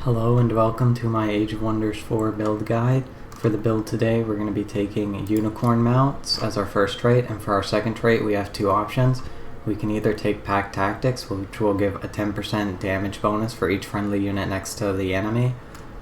Hello and welcome to my Age of Wonders 4 build guide. For the build today, we're going to be taking unicorn mounts as our first trait, and for our second trait we have two options. We can either take pack tactics, which will give a 10% damage bonus for each friendly unit next to the enemy,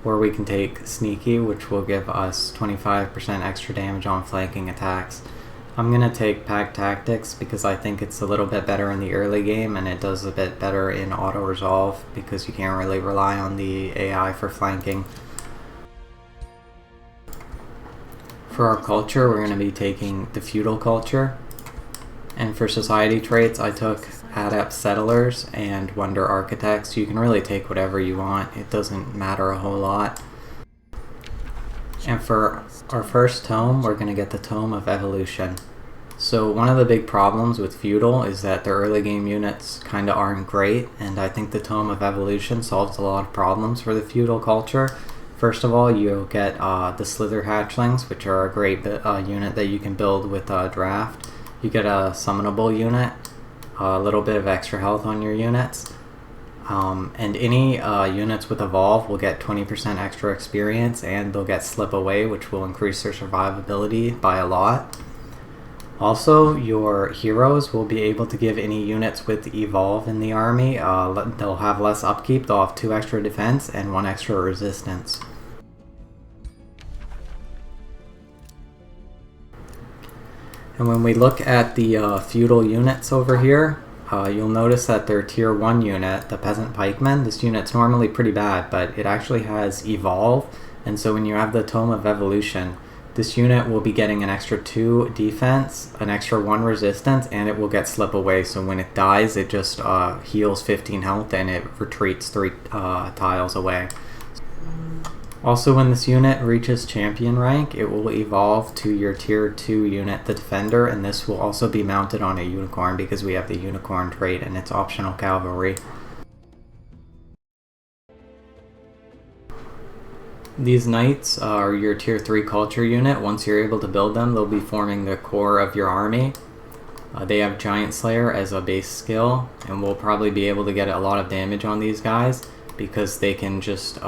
or we can take sneaky, which will give us 25% extra damage on flanking attacks. I'm going to take pack tactics because I think it's a little bit better in the early game, and it does a bit better in auto resolve because you can't really rely on the AI for flanking. For our culture, we're going to be taking the Feudal culture, and for society traits I took Adept Settlers and Wonder Architects. You can really take whatever you want, it doesn't matter a whole lot. And for our first tome, we're going to get the Tome of Evolution. So one of the big problems with Feudal is that their early game units kind of aren't great, and I think the Tome of Evolution solves a lot of problems for the Feudal culture. First of all, you'll get the Slither Hatchlings, which are a great unit that you can build with Draft. You get a summonable unit, a little bit of extra health on your units. And any units with Evolve will get 20% extra experience, and they'll get Slip Away, which will increase their survivability by a lot. Also, your heroes will be able to give any units with Evolve in the army, they'll have less upkeep, they'll have 2 extra defense and 1 extra resistance. And when we look at the Feudal units over here, you'll notice that their tier 1 unit, the Peasant Pikeman, this unit's normally pretty bad, but it actually has Evolve, and so when you have the Tome of Evolution, this unit will be getting an extra 2 defense, an extra 1 resistance, and it will get Slip Away, so when it dies it just heals 15 health and it retreats 3 tiles away. Also, when this unit reaches champion rank, it will evolve to your tier 2 unit, the Defender, and this will also be mounted on a unicorn because we have the unicorn trait and it's optional cavalry. These knights are your tier 3 culture unit. Once you're able to build them, they'll be forming the core of your army. They have Giant Slayer as a base skill, and we'll probably be able to get a lot of damage on these guys because they can just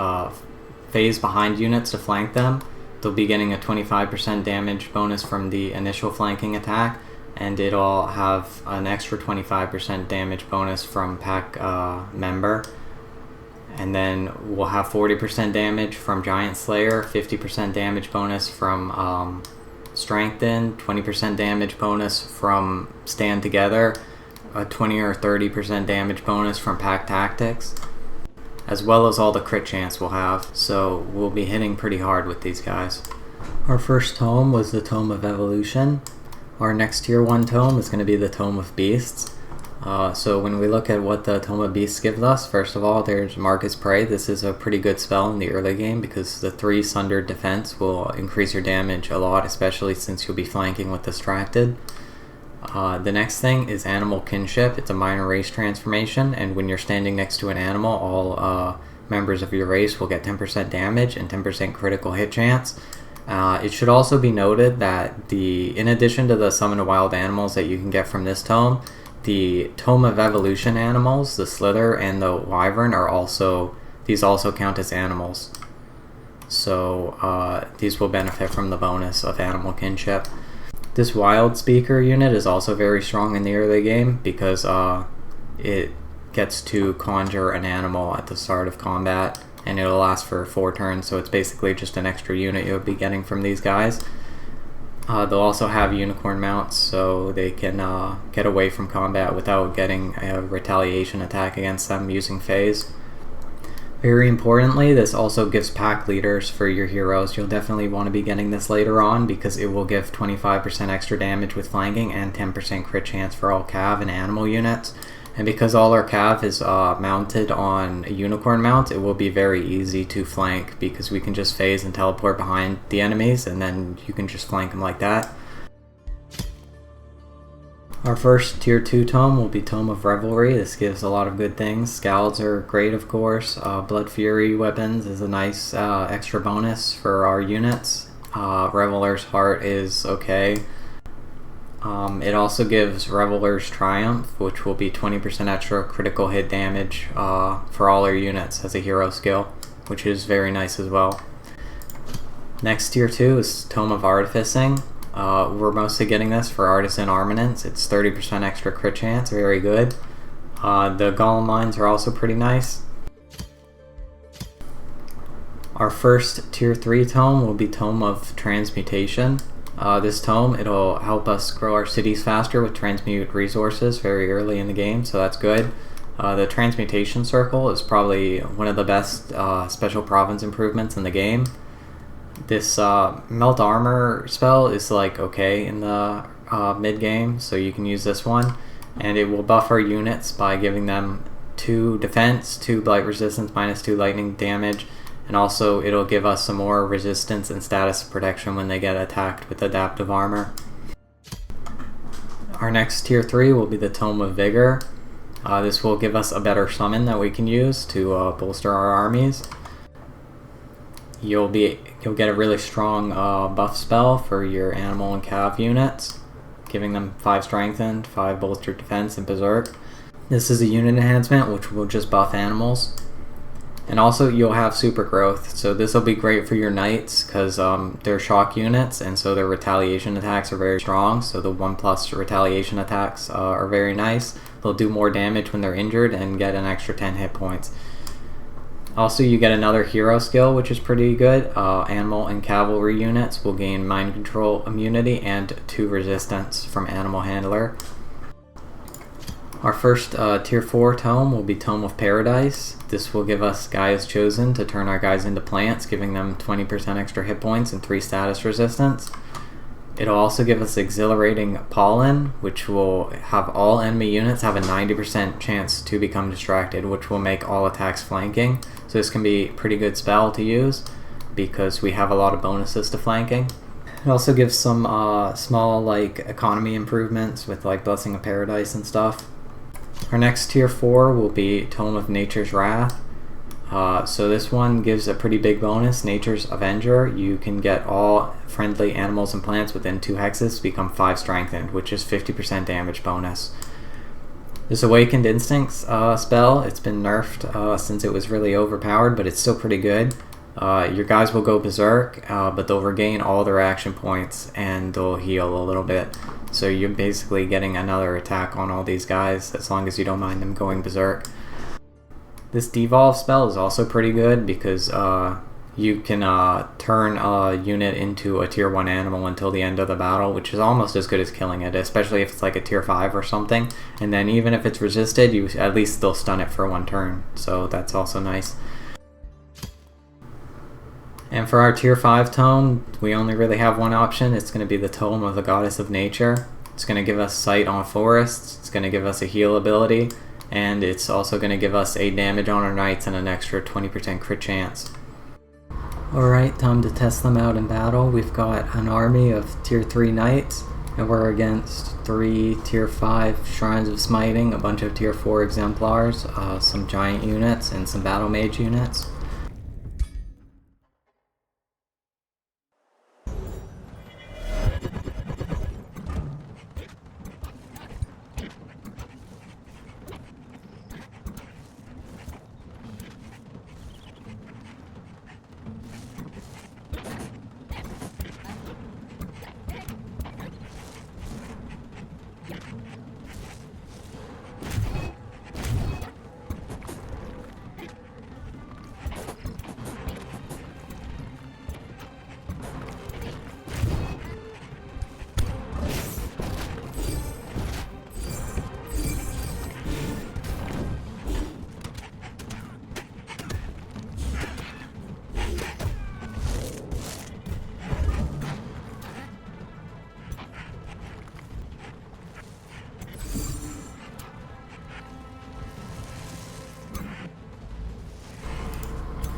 phase behind units to flank them. They'll be getting a 25% damage bonus from the initial flanking attack, and it'll have an extra 25% damage bonus from pack member. And then we'll have 40% damage from Giant Slayer, 50% damage bonus from Strengthen, 20% damage bonus from Stand Together, a 20 or 30% damage bonus from Pack Tactics, as well as all the crit chance we'll have, so we'll be hitting pretty hard with these guys. Our first tome was the Tome of Evolution. Our next tier 1 tome is going to be the Tome of Beasts. So when we look at what the Tome of Beasts gives us, first of all, there's Marcus Prey. This is a pretty good spell in the early game because the 3 Sundered Defense will increase your damage a lot, especially since you'll be flanking with Distracted. The next thing is Animal Kinship. It's a minor race transformation, and when you're standing next to an animal, all members of your race will get 10% damage and 10% critical hit chance. It should also be noted that in addition to the Summon Wild Animals that you can get from this tome, the Tome of Evolution animals, the Slither and the Wyvern, these also count as animals. So these will benefit from the bonus of Animal Kinship. This Wild Speaker unit is also very strong in the early game because it gets to conjure an animal at the start of combat, and it'll last for 4 turns, so it's basically just an extra unit you'll be getting from these guys. They'll also have unicorn mounts, so they can get away from combat without getting a retaliation attack against them using phase. Very importantly, this also gives pack leaders for your heroes. You'll definitely want to be getting this later on because it will give 25% extra damage with flanking and 10% crit chance for all cav and animal units. And because all our cav is mounted on a unicorn mount, it will be very easy to flank because we can just phase and teleport behind the enemies, and then you can just flank them like that. Our first tier 2 tome will be Tome of Revelry. This gives a lot of good things. Scalds are great, of course. Blood Fury weapons is a nice extra bonus for our units. Reveler's Heart is okay. It also gives Reveler's Triumph, which will be 20% extra critical hit damage for all our units as a hero skill. which is very nice as well. Next tier 2 is Tome of Artificing. We're mostly getting this for Artisan Armaments. It's 30% extra crit chance, very good. The Golem Mines are also pretty nice. Our first tier 3 tome will be Tome of Transmutation. This tome, it'll help us grow our cities faster with transmute resources very early in the game, so that's good. The Transmutation Circle is probably one of the best special province improvements in the game. This Melt Armor spell is like okay in the mid game, so you can use this one, and it will buff our units by giving them 2 defense, 2 blight resistance, -2 lightning damage, and also it'll give us some more resistance and status protection when they get attacked with adaptive armor. Our next tier 3 will be the Tome of Vigor. This will give us a better summon that we can use to bolster our armies. You'll get a really strong buff spell for your animal and cav units, giving them 5 strengthened, 5 bolstered defense, and berserk. This is a unit enhancement which will just buff animals. And also you'll have super growth, so this will be great for your knights because they're shock units, and so their retaliation attacks are very strong, so the 1+ retaliation attacks are very nice. They'll do more damage when they're injured and get an extra 10 hit points. Also, you get another hero skill, which is pretty good. Animal and cavalry units will gain mind control immunity and 2 resistance from Animal Handler. Our first tier 4 tome will be Tome of Paradise. This will give us Gaia's Chosen to turn our guys into plants, giving them 20% extra hit points and 3 status resistance. It'll also give us Exhilarating Pollen, which will have all enemy units have a 90% chance to become distracted, which will make all attacks flanking. So this can be a pretty good spell to use because we have a lot of bonuses to flanking. It also gives some small like economy improvements with like Blessing of Paradise and stuff. Our next tier 4 will be Tome of Nature's Wrath. So this one gives a pretty big bonus, Nature's Avenger. You can get all friendly animals and plants within 2 hexes to become 5 strengthened, which is 50% damage bonus. This Awakened Instincts spell, it's been nerfed since it was really overpowered, but it's still pretty good. Your guys will go berserk, but they'll regain all their action points and they'll heal a little bit. So you're basically getting another attack on all these guys as long as you don't mind them going berserk. This Devolve spell is also pretty good because you can turn a unit into a tier 1 animal until the end of the battle, which is almost as good as killing it, especially if it's like a tier 5 or something. And then even if it's resisted, you at least still stun it for 1 turn, so that's also nice. And for our tier 5 tome, we only really have one option. It's going to be the Tome of the Goddess of Nature. It's going to give us Sight on forests, it's going to give us a heal ability, and it's also going to give us 8 damage on our knights and an extra 20% crit chance. Alright, time to test them out in battle. We've got an army of tier 3 knights, and we're against 3 tier 5 Shrines of Smiting, a bunch of tier 4 exemplars, some giant units, and some battle mage units.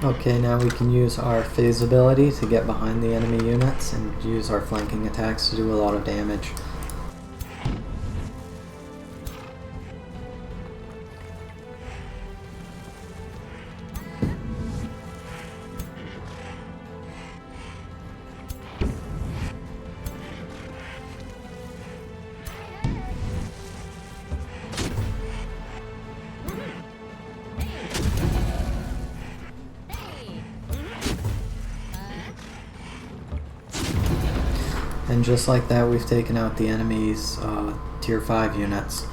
Okay, now we can use our phase ability to get behind the enemy units and use our flanking attacks to do a lot of damage. And just like that, we've taken out the enemy's tier 5 units.